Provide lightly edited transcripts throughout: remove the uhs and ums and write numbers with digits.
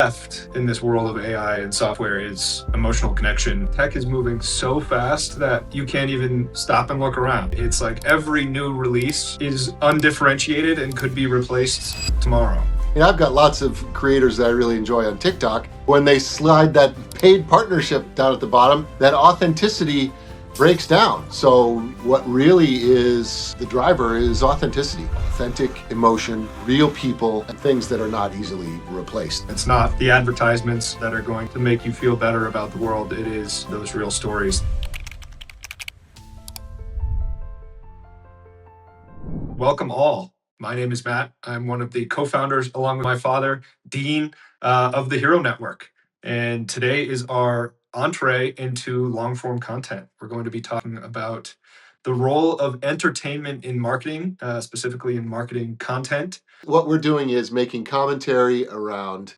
left in this world of AI and software is emotional connection. Tech is moving so fast that you can't even stop and look around. It's like every new release is undifferentiated and could be replaced tomorrow. I've got lots of creators that I really enjoy on TikTok. When they slide that paid partnership down at the bottom, that authenticity breaks down. So what really is the driver is authenticity, authentic emotion, real people, and things that are not easily replaced. It's not the advertisements that are going to make you feel better about the world. It is those real stories. Welcome all. My name is Matt. I'm one of the co-founders, along with my father, Dean, of the Hero Network. And today is our entree into long-form content. We're going to be talking about the role of entertainment in marketing, specifically in marketing content. What we're doing is making commentary around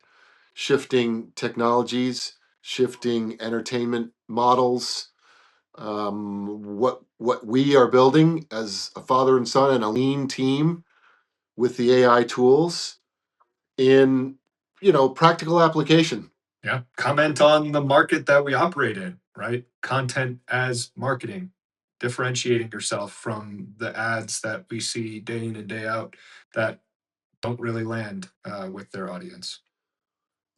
shifting technologies, shifting entertainment models, what we are building as a father and son and a lean team with the AI tools in practical application. Yeah. Comment on the market that we operate in, right? Content as marketing, differentiating yourself from the ads that we see day in and day out that don't really land with their audience.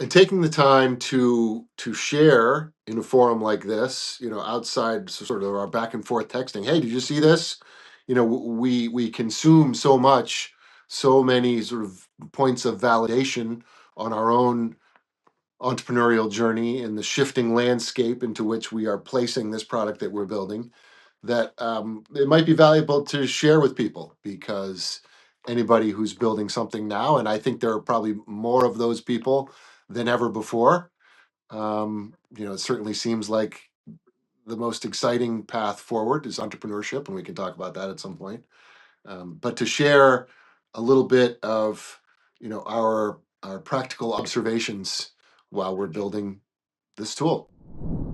And taking the time to share in a forum like this, outside sort of our back and forth texting. Hey, did you see this? We consume so much, so many sort of points of validation on our own entrepreneurial journey and the shifting landscape into which we are placing this product that we're building, that it might be valuable to share with people, because anybody who's building something now, and I think there are probably more of those people than ever before, it certainly seems like the most exciting path forward is entrepreneurship, and we can talk about that at some point. But to share a little bit of our practical observations while we're building this tool.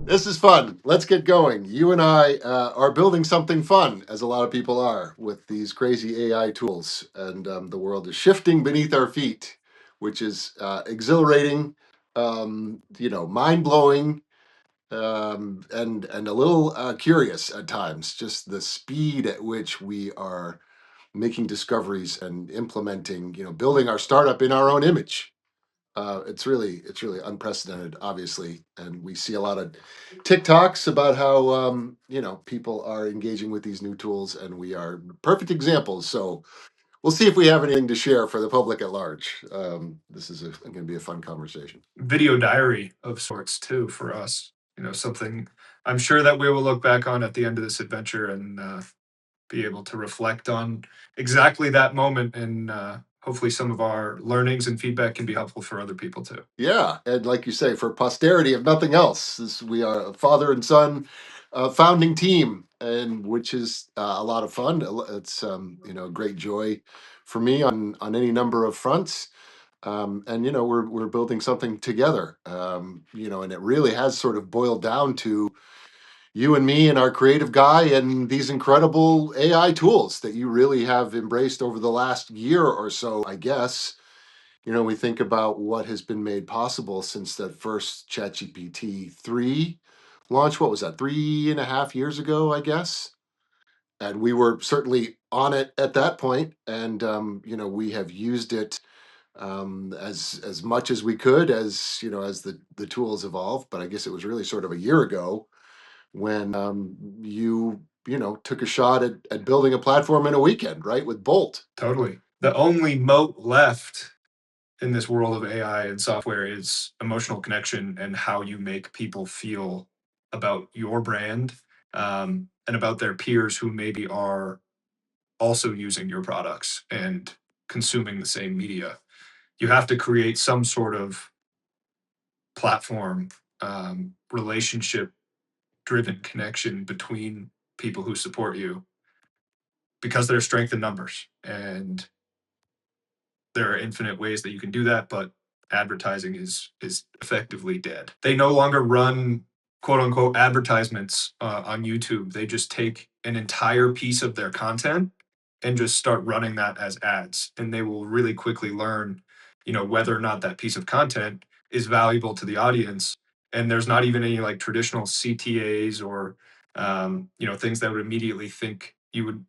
This is fun. Let's get going. You and I are building something fun, as a lot of people are, with these crazy AI tools, and the world is shifting beneath our feet, which is exhilarating, mind blowing, and a little curious at times. Just the speed at which we are making discoveries and implementing, building our startup in our own image. It's really unprecedented, obviously, and we see a lot of TikToks about how people are engaging with these new tools, and we are perfect examples. So we'll see if we have anything to share for the public at large. This is going to be a fun conversation. Video diary of sorts, too, for us. Something I'm sure that we will look back on at the end of this adventure and be able to reflect on exactly that moment, and hopefully some of our learnings and feedback can be helpful for other people too. Yeah, and like you say, for posterity, if nothing else, we are a father and son founding team, and which is a lot of fun. It's a great joy for me on any number of fronts. And we're building something together. And it really has sort of boiled down to you and me and our creative guy and these incredible AI tools that you really have embraced over the last year or so, I guess. We think about what has been made possible since that first ChatGPT 3 launch. What was that, 3.5 years ago, I guess? And we were certainly on it at that point, and we have used it as much as we could, as the tools evolve. But I guess it was really sort of a year ago when you took a shot at building a platform in a weekend, right, with Bolt. Totally. The only moat left in this world of AI and software is emotional connection and how you make people feel about your brand, and about their peers who maybe are also using your products and consuming the same media. You have to create some sort of platform, relationship driven connection between people who support you, because there's strength in numbers, and there are infinite ways that you can do that, but advertising is effectively dead. They no longer run quote unquote advertisements on YouTube. They just take an entire piece of their content and just start running that as ads, and they will really quickly learn, whether or not that piece of content is valuable to the audience, and there's not even any like traditional CTAs or things that would immediately think you would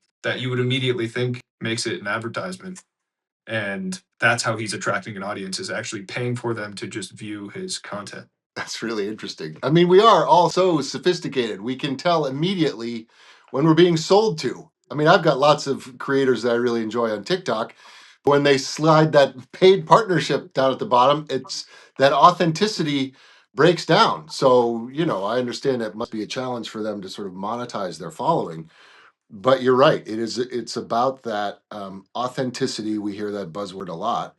immediately think makes it an advertisement. And that's how he's attracting an audience, is actually paying for them to just view his content. That's really interesting. I mean, we are all so sophisticated. We can tell immediately when we're being sold to. I mean, I've got lots of creators that I really enjoy on TikTok. When they slide that paid partnership down at the bottom, it's that authenticity breaks down. So, I understand it must be a challenge for them to sort of monetize their following. But you're right. It's about that authenticity. We hear that buzzword a lot,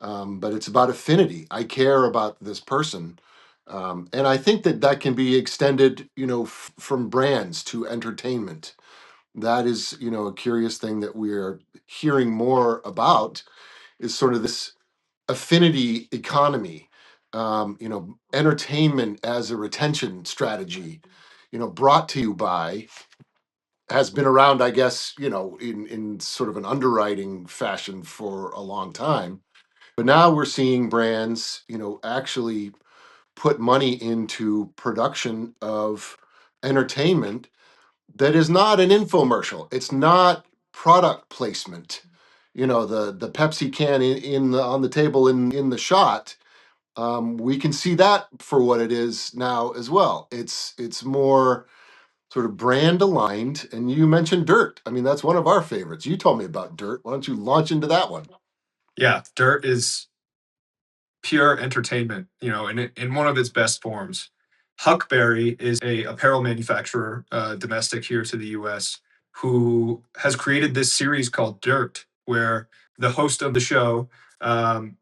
but it's about affinity. I care about this person, and I think that that can be extended, from brands to entertainment. That is, a curious thing that we're hearing more about is sort of this affinity economy. Entertainment as a retention strategy. Brought to you by has been around, I guess, in sort of an underwriting fashion for a long time. But now we're seeing brands, actually put money into production of entertainment that is not an infomercial. It's not product placement. The Pepsi can on the table in the shot. We can see that for what it is now as well. It's more sort of brand aligned. And you mentioned Dirt. I mean, that's one of our favorites. You told me about Dirt. Why don't you launch into that one? Yeah, Dirt is pure entertainment, in one of its best forms. Huckberry is a apparel manufacturer, domestic here to the U.S., who has created this series called Dirt, where the host of the show um,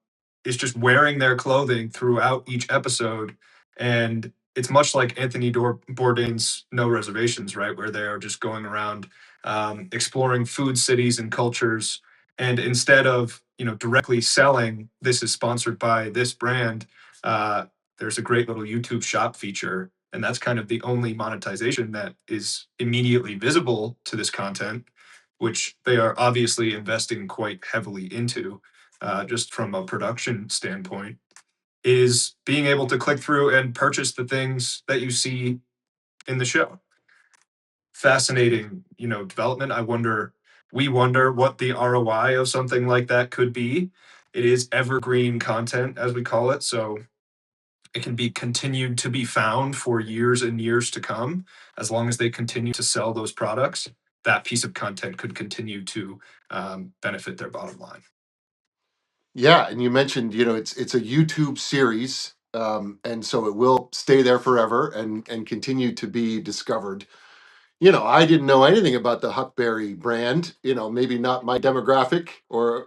is just wearing their clothing throughout each episode, and it's much like Anthony Bourdain's No Reservations, right, where they are just going around exploring food cities and cultures, and instead of directly selling this is sponsored by this brand, uh, there's a great little YouTube shop feature, and that's kind of the only monetization that is immediately visible to this content, which they are obviously investing quite heavily into, just from a production standpoint, is being able to click through and purchase the things that you see in the show. Fascinating, development. We wonder what the ROI of something like that could be. It is evergreen content, as we call it, so it can be continued to be found for years and years to come. As long as they continue to sell those products, that piece of content could continue to benefit their bottom line. Yeah, and you mentioned, it's a YouTube series, and so it will stay there forever and continue to be discovered. I didn't know anything about the Huckberry brand, maybe not my demographic, or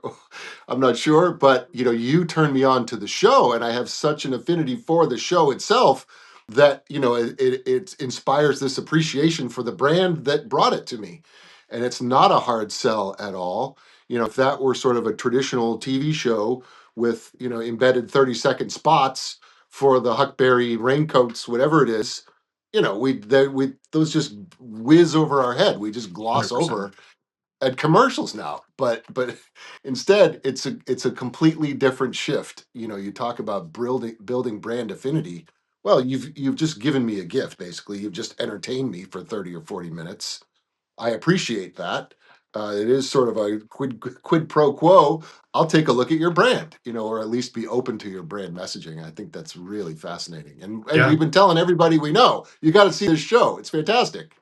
I'm not sure, but you turned me on to the show, and I have such an affinity for the show itself that, it inspires this appreciation for the brand that brought it to me. And it's not a hard sell at all. If that were sort of a traditional TV show with, embedded 30-second spots for the Huckberry raincoats, whatever it is, we those just whiz over our head. We just gloss 100%. over at commercials now. But instead, it's a completely different shift. You talk about building brand affinity. Well, you've just given me a gift. Basically, you've just entertained me for 30 or 40 minutes. I appreciate that. It is sort of a quid pro quo. I'll take a look at your brand, or at least be open to your brand messaging. I think that's really fascinating. And Yeah, we've been telling everybody we know, you got to see this show. It's fantastic.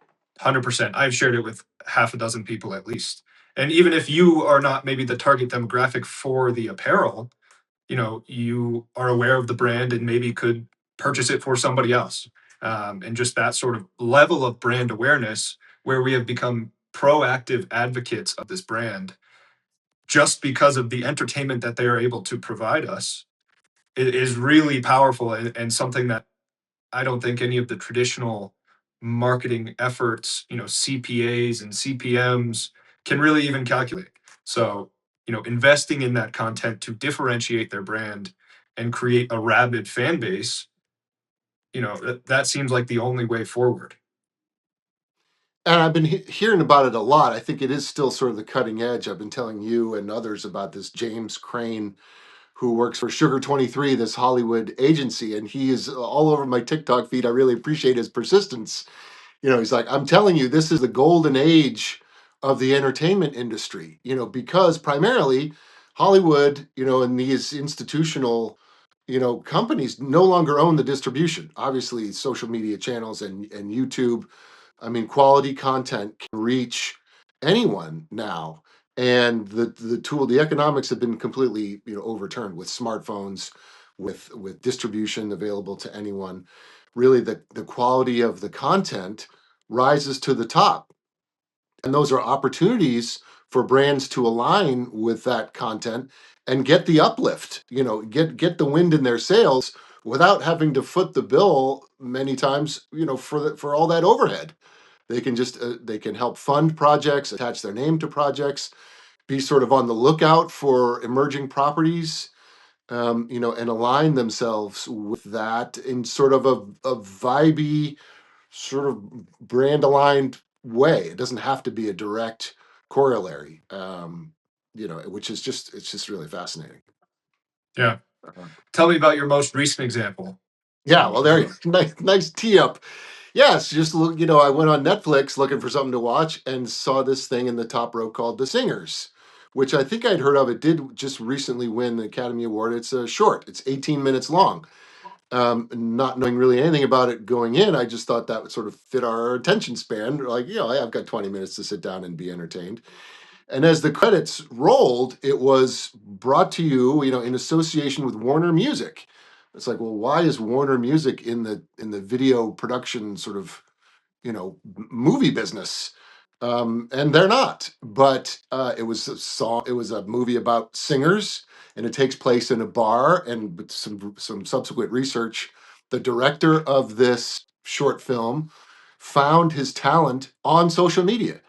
100%. I've shared it with half a dozen people at least. And even if you are not maybe the target demographic for the apparel, you are aware of the brand and maybe could purchase it for somebody else. And just that sort of level of brand awareness, where we have become proactive advocates of this brand just because of the entertainment that they are able to provide us, it is really powerful, and something that I don't think any of the traditional marketing efforts, CPAs and CPMs, can really even calculate. So, investing in that content to differentiate their brand and create a rabid fan base, that seems like the only way forward. And I've been hearing about it a lot. I think it is still sort of the cutting edge. I've been telling you and others about this James Crane, who works for Sugar 23, this Hollywood agency, and he is all over my TikTok feed. I really appreciate his persistence. He's like, I'm telling you, this is the golden age of the entertainment industry, because primarily Hollywood, and these institutional, companies no longer own the distribution. Obviously, social media channels and YouTube, I mean, quality content can reach anyone now. And the economics have been completely, overturned with smartphones, with distribution available to anyone. Really, the quality of the content rises to the top. And those are opportunities for brands to align with that content and get the uplift, get the wind in their sails without having to foot the bill many times, for all that overhead. They can help fund projects, attach their name to projects, be sort of on the lookout for emerging properties, and align themselves with that in sort of a vibey, sort of brand aligned way. It doesn't have to be a direct corollary, which is it's just really fascinating. Yeah. Uh, Tell me about your most recent example yeah, of, well, of there, a nice tee up. Yes, just look, I went on Netflix looking for something to watch and saw this thing in the top row called The Singers, which I think I'd heard of. It did just recently win the Academy Award. It's a short, it's 18 minutes long. Not knowing really anything about it going in, I just thought that would sort of fit our attention span. Like, I've got 20 minutes to sit down and be entertained. And as the credits rolled, it was brought to you, in association with Warner Music. It's like, well, why is Warner Music in the video production sort of, movie business? And they're not. But it was a song. It was a movie about singers, and it takes place in a bar. And with some subsequent research, the director of this short film found his talent on social media,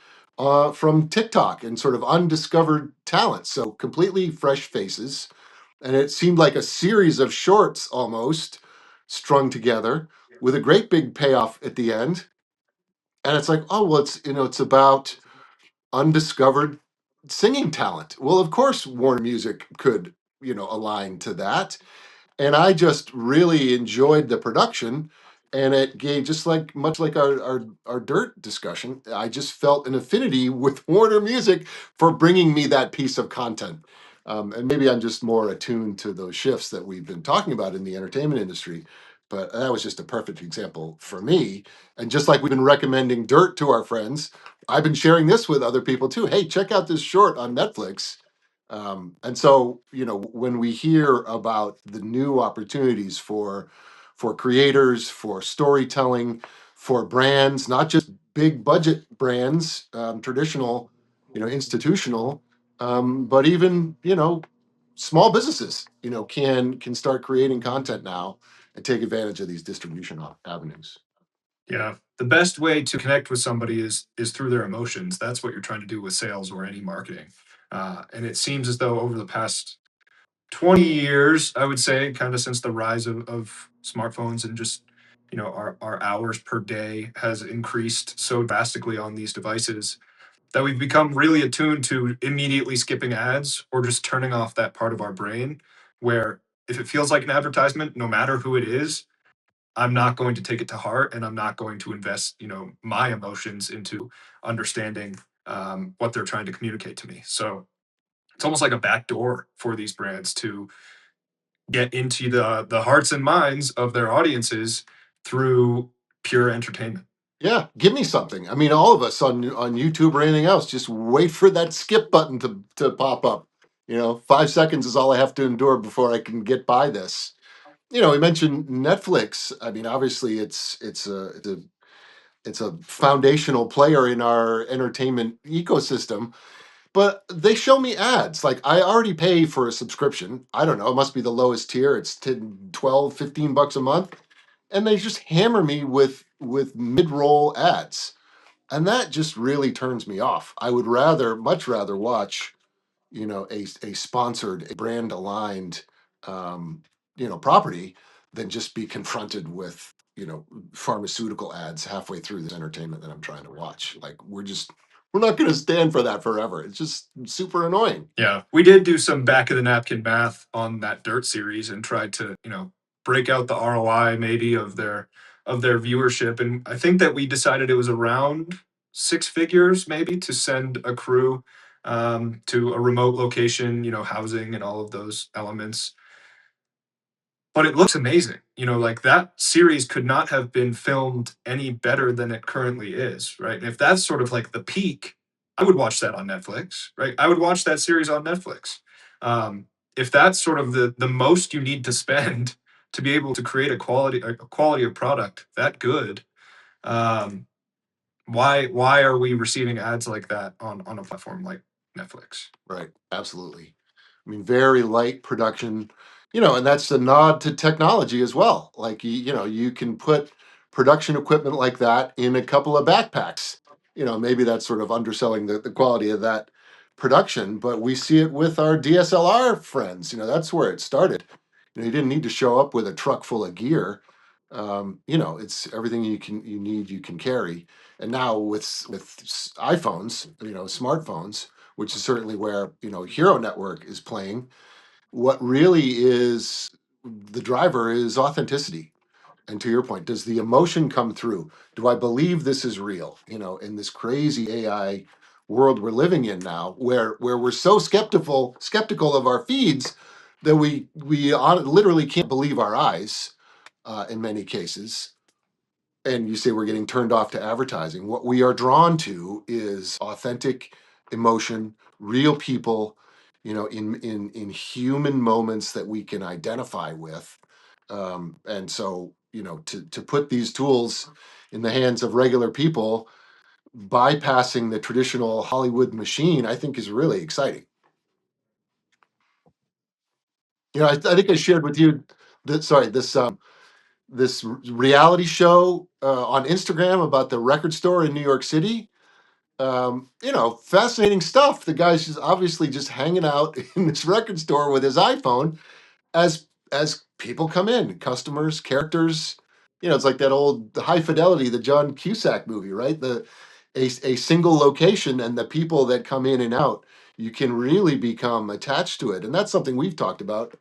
from TikTok and sort of undiscovered talent. So completely fresh faces, and it seemed like a series of shorts almost strung together with a great big payoff at the end. And it's like, oh well, it's about undiscovered singing talent. Well, of course, Warner Music could, align to that. And I just really enjoyed the production. And it gave, just like much like our dirt discussion, I just felt an affinity with Warner Music for bringing me that piece of content. And maybe I'm just more attuned to those shifts that we've been talking about in the entertainment industry. But that was just a perfect example for me. And just like we've been recommending dirt to our friends, I've been sharing this with other people too. Hey, check out this short on Netflix. And so, when we hear about the new opportunities for creators, for storytelling, for brands, not just big budget brands, traditional, institutional, but even, small businesses, can start creating content now and take advantage of these distribution avenues. Yeah. The best way to connect with somebody is through their emotions. That's what you're trying to do with sales or any marketing. And it seems as though over the past 20 years, I would say, kind of since the rise of smartphones and just our hours per day has increased so drastically on these devices that we've become really attuned to immediately skipping ads or just turning off that part of our brain where if it feels like an advertisement, no matter who it is, I'm not going to take it to heart and I'm not going to invest, my emotions into understanding what they're trying to communicate to me. So it's almost like a back door for these brands to get into the hearts and minds of their audiences through pure entertainment. Yeah, give me something. I mean, all of us on YouTube or anything else, just wait for that skip button to pop up. 5 seconds is all I have to endure before I can get by this. We mentioned Netflix. I mean, obviously, it's a foundational player in our entertainment ecosystem, but they show me ads. Like, I already pay for a subscription. I don't know, it must be the lowest tier. It's 10, 12, $15 a month, and they just hammer me with mid-roll ads, and that just really turns me off. I would much rather watch, a sponsored, a brand aligned, property than just be confronted with, pharmaceutical ads halfway through this entertainment that I'm trying to watch. Like, we're just we're not going to stand for that forever. It's just super annoying. Yeah, we did do some back of the napkin math on that Dirt series and tried to, break out the ROI maybe of their viewership, and I think that we decided it was around six figures maybe to send a crew to a remote location, housing and all of those elements. But it looks amazing. Like that series could not have been filmed any better than it currently is, right? And if that's sort of like the peak, I would watch that on Netflix, right? I would watch that series on Netflix. If that's sort of the most you need to spend to be able to create a quality of product that good, um, why are we receiving ads like that on a platform like Netflix? Right. Absolutely. I mean, very light production, and that's a nod to technology as well. Like, you can put production equipment like that in a couple of backpacks. Maybe that's sort of underselling the quality of that production, but we see it with our DSLR friends. That's where it started. You didn't need to show up with a truck full of gear. It's everything you can carry. And now with iPhones, smartphones, which is certainly where Hero Network is playing. What really is the driver is authenticity. And to your point, does the emotion come through? Do I believe this is real? In this crazy AI world we're living in now, where we're so skeptical of our feeds that we literally can't believe our eyes in many cases. And you say we're getting turned off to advertising. What we are drawn to is authentic emotion, real people, in human moments that we can identify with. And so, to put these tools in the hands of regular people, bypassing the traditional Hollywood machine, I think is really exciting. I think I shared with you that, sorry, this reality show on Instagram about the record store in New York City. Fascinating stuff. The guy's just obviously just hanging out in this record store with his iPhone as people come in, customers, characters. It's like that old High Fidelity, the John Cusack movie, right? A single location and the people that come in and out, you can really become attached to it. And that's something we've talked about,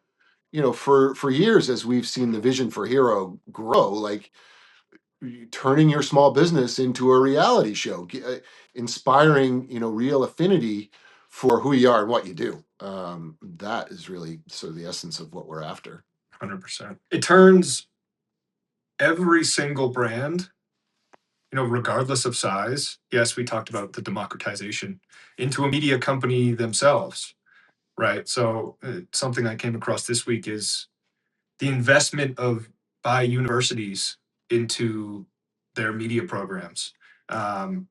for years as we've seen the vision for Hero grow. Like turning your small business into a reality show, inspiring real affinity for who you are and what you do. That is really sort of the essence of what we're after. 100%. It turns every single brand, regardless of size, yes, we talked about the democratization, into a media company themselves, right? So, something I came across this week is the investment of by universities into their media programs. Um,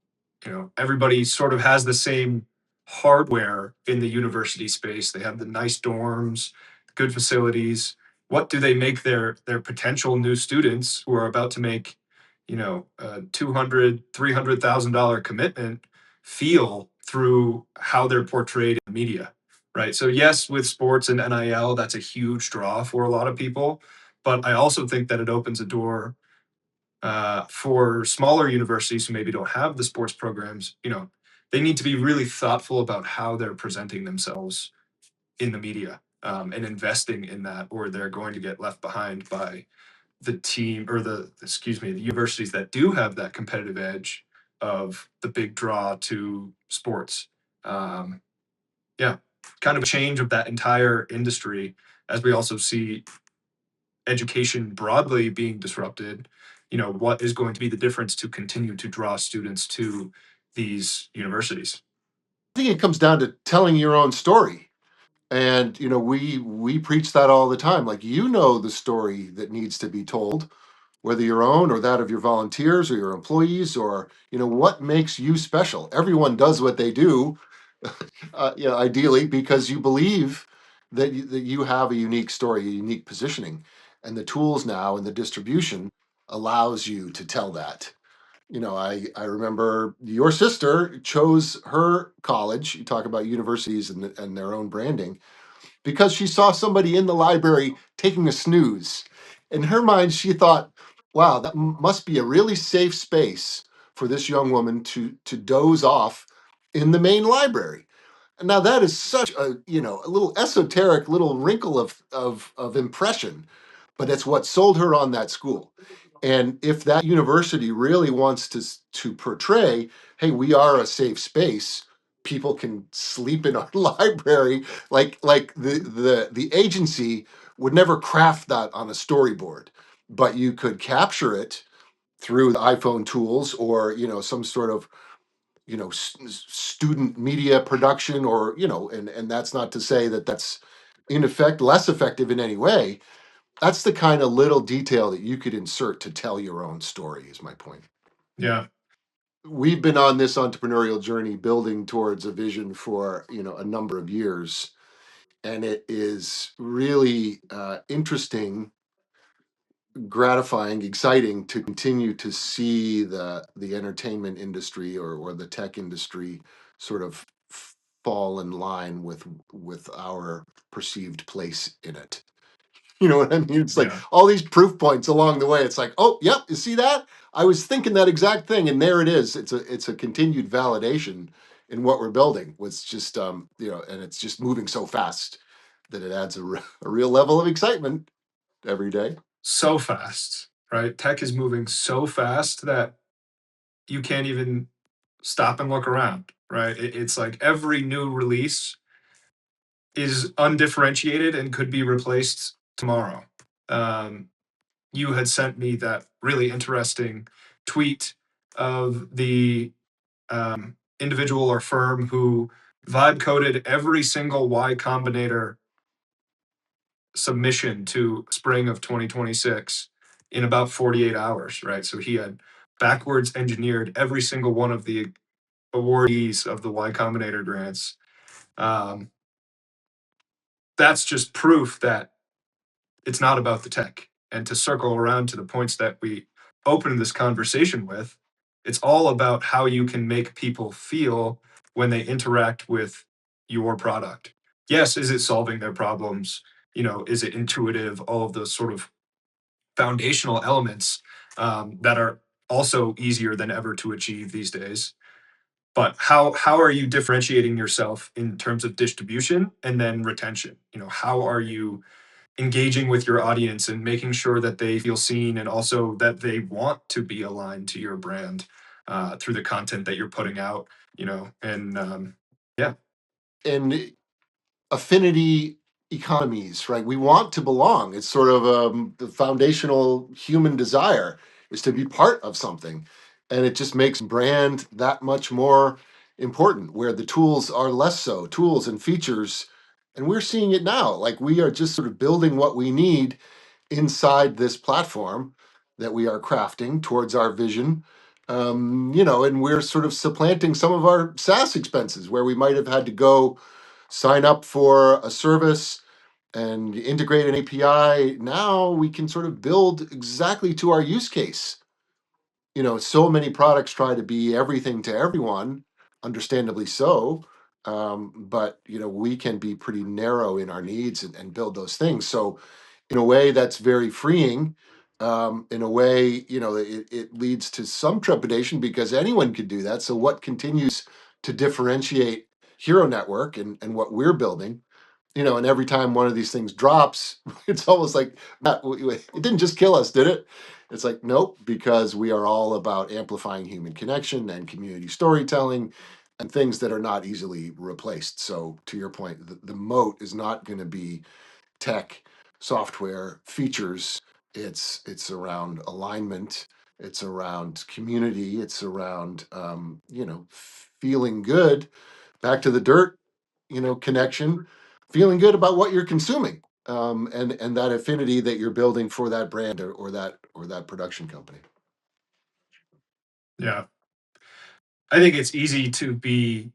everybody sort of has the same hardware in the university space. They have the nice dorms, good facilities. What do they make their potential new students who are about to make, a $200,000-$300,000 commitment feel through how they're portrayed in the media? Right. So yes, with sports and NIL, that's a huge draw for a lot of people. But I also think that it opens a door for smaller universities who maybe don't have the sports programs. They need to be really thoughtful about how they're presenting themselves in the media, and investing in that, or they're going to get left behind by the team or the universities that do have that competitive edge of the big draw to sports. Um, yeah, kind of a change of that entire industry as we also see education broadly being disrupted. What is going to be the difference to continue to draw students to these universities? I think it comes down to telling your own story. And we preach that all the time. Like, the story that needs to be told, whether your own or that of your volunteers or your employees, or what makes you special. Everyone does what they do, ideally because you believe that you have a unique story, a unique positioning, and the tools now and the distribution allows you to tell that. I remember your sister chose her college. You talk about universities and their own branding because she saw somebody in the library taking a snooze. In her mind, she thought, wow, that must be a really safe space for this young woman to doze off in the main library. Now that is such a, a little esoteric little wrinkle of impression, but it's what sold her on that school. And if that university really wants to portray, hey, we are a safe space, people can sleep in our library, like the agency would never craft that on a storyboard, but you could capture it through the iPhone tools, or some sort of student media production, or and that's not to say that that's in effect less effective in any way. That's the kind of little detail that you could insert to tell your own story, is my point. Yeah. We've been on this entrepreneurial journey building towards a vision for a number of years, and it is really interesting, gratifying, exciting to continue to see the entertainment industry, or the tech industry sort of fall in line with our perceived place in it. You know what I mean? It's like Yeah. all these proof points along the way. It's like, oh, yep, you see that? I was thinking that exact thing, and there it is. It's a continued validation in what we're building. Was just and it's just moving so fast that it adds a real level of excitement every day. So fast, right? Tech is moving so fast that you can't even stop and look around, right? It's like every new release is undifferentiated and could be replaced tomorrow. Um, you had sent me that really interesting tweet of the individual or firm who vibe coded every single Y Combinator submission to spring of 2026 in about 48 hours, right? So he had backwards engineered every single one of the awardees of the Y Combinator grants. Um, that's just proof that it's not about the tech. And to circle around to the points that we opened this conversation with, it's all about how you can make people feel when they interact with your product. Yes, is it solving their problems? Is it intuitive? All of those sort of foundational elements that are also easier than ever to achieve these days. But how are you differentiating yourself in terms of distribution and then retention? How are you engaging with your audience and making sure that they feel seen and also that they want to be aligned to your brand through the content that you're putting out, and yeah. And affinity economies, right? We want to belong. It's sort of the foundational human desire is to be part of something. And it just makes brand that much more important, where the tools are less so, tools and features. And we're seeing it now. Like, we are just sort of building what we need inside this platform that we are crafting towards our vision. And we're sort of supplanting some of our SaaS expenses, where we might have had to go sign up for a service and integrate an API. Now we can sort of build exactly to our use case. So many products try to be everything to everyone, understandably so. But we can be pretty narrow in our needs, and build those things. So in a way, that's very freeing. In a way, it leads to some trepidation, because anyone could do that. So what continues to differentiate Hero Network and what we're building, and every time one of these things drops, it's almost like, Matt, it didn't just kill us, did it? It's like, nope, because we are all about amplifying human connection and community storytelling and things that are not easily replaced. So to your point, the moat is not going to be tech, software, features. It's around alignment. It's around community. It's around feeling good. Back to the dirt, connection, feeling good about what you're consuming, and that affinity that you're building for that brand, or that production company. Yeah, I think it's easy to be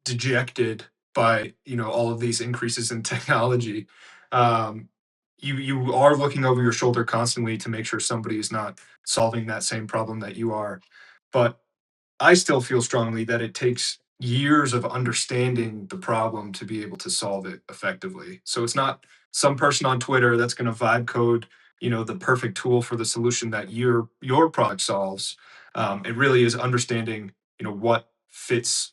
dejected by all of these increases in technology. um, you are looking over your shoulder constantly to make sure somebody is not solving that same problem that you are. But I still feel strongly that it takes years of understanding the problem to be able to solve it effectively. So it's not some person on Twitter that's going to vibe code, the perfect tool for the solution that your product solves. It really is understanding, what fits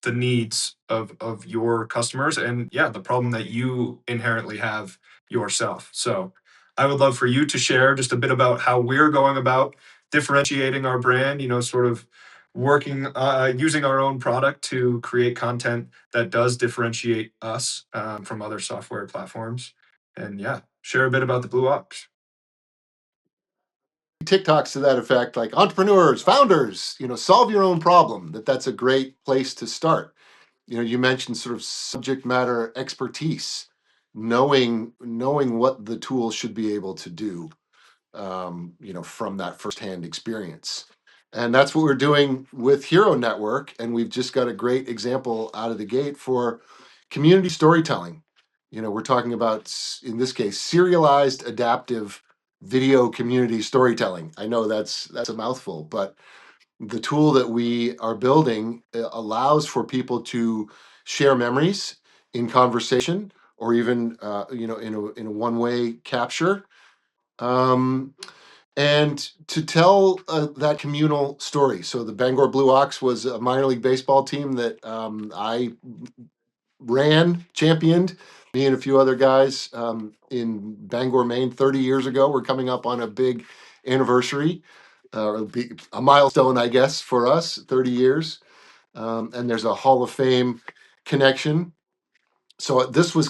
the needs of your customers and yeah, the problem that you inherently have yourself. So I would love for you to share just a bit about how we're going about differentiating our brand, sort of working using our own product to create content that does differentiate us from other software platforms. And yeah, share a bit about the Blue Ox. TikToks to that effect, like entrepreneurs, founders, solve your own problem. That's a great place to start. You mentioned sort of subject matter expertise, knowing what the tool should be able to do, from that firsthand experience. And that's what we're doing with Hero Network. And we've just got a great example out of the gate for community storytelling. We're talking about, in this case, serialized adaptive video community storytelling. I know that's a mouthful, but the tool that we are building allows for people to share memories in conversation or even in a one-way capture, um, and to tell that communal story. So the Bangor Blue Ox was a minor league baseball team that I championed, me and a few other guys in Bangor, Maine, 30 years ago. We're coming up on a big anniversary, a milestone, I guess, for us, 30 years. And there's a Hall of Fame connection. So this was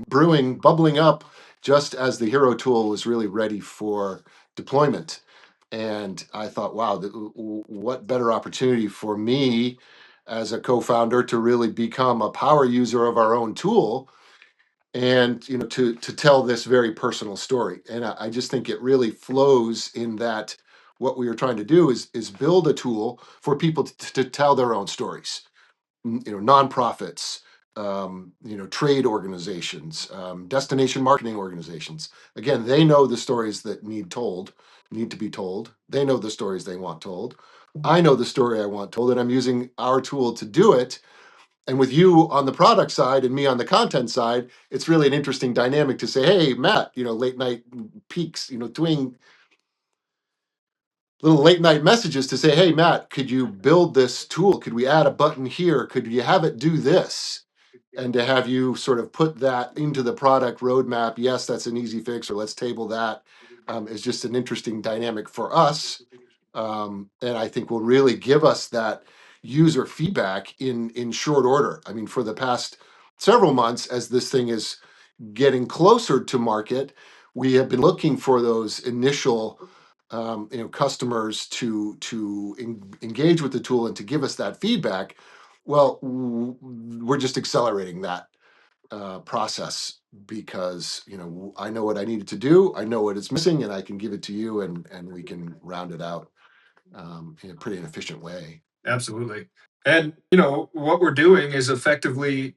brewing, bubbling up just as the Hero tool was really ready for deployment. And I thought, wow, what better opportunity for me as a co-founder to really become a power user of our own tool and to tell this very personal story. And I just think it really flows in that what we were trying to do is build a tool for people to tell their own stories. Nonprofits, trade organizations, destination marketing organizations. Again, they know the stories that need to be told. They know the stories they want told. I know the story I want told, and I'm using our tool to do it. And with you on the product side and me on the content side, it's really an interesting dynamic to say, hey, Matt, late night peaks, doing little late night messages to say, hey, Matt, could you build this tool? Could we add a button here? Could you have it do this? And to have you sort of put that into the product roadmap, yes, that's an easy fix, or let's table that, is just an interesting dynamic for us. And I think will really give us that user feedback in short order. I mean, for the past several months, as this thing is getting closer to market, we have been looking for those initial customers to engage with the tool and to give us that feedback. Well, we're just accelerating that process because I know what I needed to do, I know what it's missing, and I can give it to you, and we can round it out in a pretty efficient way. Absolutely. And what we're doing is effectively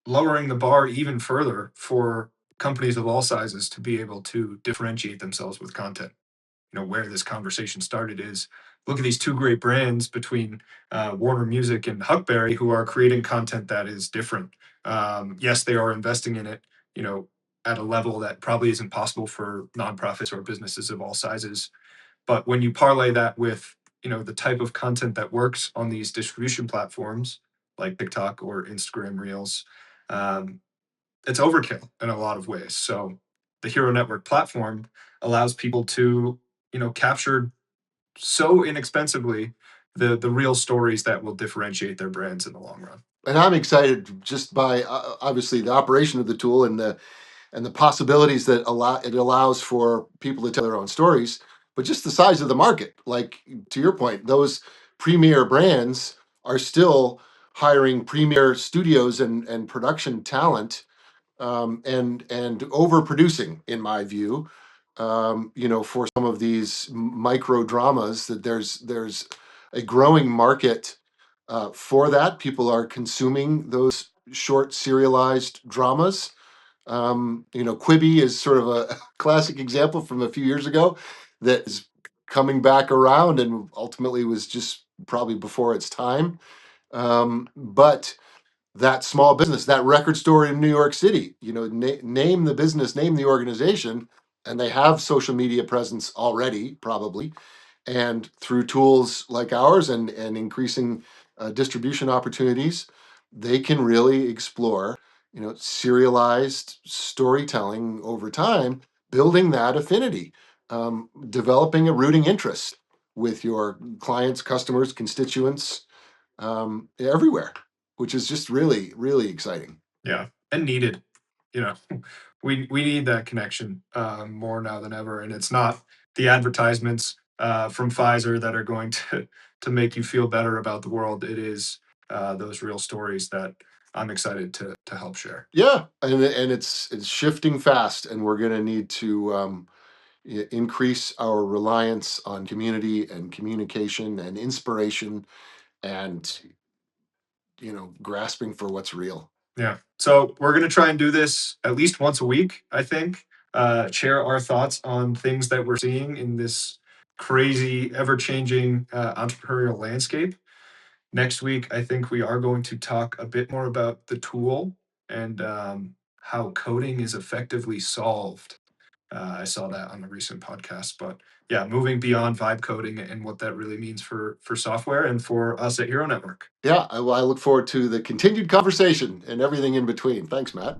lowering the bar even further for companies of all sizes to be able to differentiate themselves with content. Where this conversation started is look at these two great brands between Warner Music and Huckberry who are creating content that is different. Yes, they are investing in it, at a level that probably isn't possible for nonprofits or businesses of all sizes. But when you parlay that with, the type of content that works on these distribution platforms like TikTok or Instagram Reels, um, it's overkill in a lot of ways. So the Hero Network platform allows people to, capture so inexpensively the real stories that will differentiate their brands in the long run. And I'm excited just by obviously the operation of the tool and the possibilities that it allows for people to tell their own stories, but just the size of the market. Like to your point, those premier brands are still hiring premier studios and production talent, and overproducing, in my view. For some of these micro dramas, that there's a growing market for that. People are consuming those short serialized dramas. Quibi is sort of a classic example from a few years ago that is coming back around and ultimately was just probably before its time. But that small business, that record store in New York City, name the business, name the organization, and they have social media presence already, probably. And through tools like ours and increasing distribution opportunities, they can really explore, serialized storytelling over time, building that affinity, developing a rooting interest with your clients, customers, constituents, everywhere, which is just really, really exciting. Yeah, and needed. You know, we need that connection more now than ever, and it's not the advertisements from Pfizer that are going to make you feel better about the world. It is those real stories that I'm excited to help share. Yeah, and it's shifting fast, and we're going to need to increase our reliance on community and communication and inspiration and grasping for what's real. Yeah. So we're going to try and do this at least once a week, I think. Share our thoughts on things that we're seeing in this crazy, ever changing entrepreneurial landscape. Next week, I think we are going to talk a bit more about the tool and how coding is effectively solved. I saw that on a recent podcast, but yeah, moving beyond vibe coding and what that really means for software and for us at Hero Network. Yeah, I look forward to the continued conversation and everything in between. Thanks, Matt.